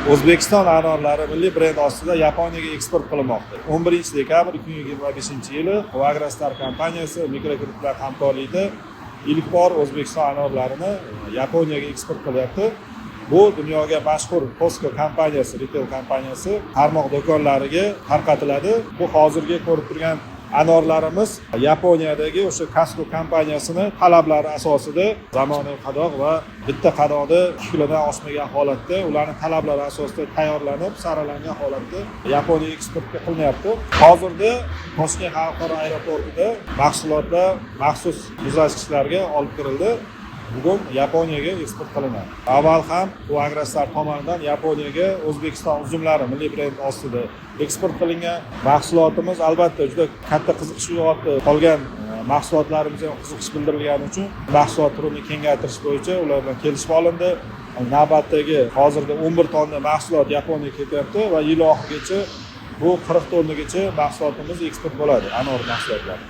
O'zbekiston anorlari milliy brend ostida Yaponiyaga eksport qilinmoqda. 11-dekabr 2025-yili Agrostar kompaniyasi mikrokredit bilan hamkorlikda ilk bor O'zbekiston anorlarini Yaponiyaga eksport qilyapti. Bu dunyoga mashhur Costco kompaniyasi, retail kompaniyasi tarmoq do'konlariga tarqatiladi. Bu hozirgi ko'rib turgan anorlarimiz Yaponiyadagi o'sha Costco kompaniyasini talablari asosida zamonaviy qadoq va bitta qadoqda 2 kilodan oshmagan holatda, ularning talablari asosida tayyorlanib, saralangan holatda Yaponiyaga eksportga qilinyapti. Hozirda Toshkent xalqaro aeroportida mahsulotlar maxsus muzlatgichlarga olib kirildi. Bugun Yaponiyaga eksport qilinadi. Avval ham bu Agrostar tomonidan Yaponiyaga O'zbekiston uzumlari milliy brend ostida eksport qilingan mahsulotimiz albatta juda katta qiziqish uyg'otdi. Qolgan mahsulotlarimiz ham qiziqish bildirilgani uchun mahsulot turini kengaytirish bo'yicha ular bilan kelishib olindi. Navbatdagi hozirda 11 tonna mahsulot Yaponiyaga ketyapti va yil oxirigacha bu 40 tonnagacha mahsulotimiz eksport bo'ladi, anor mahsulotlari.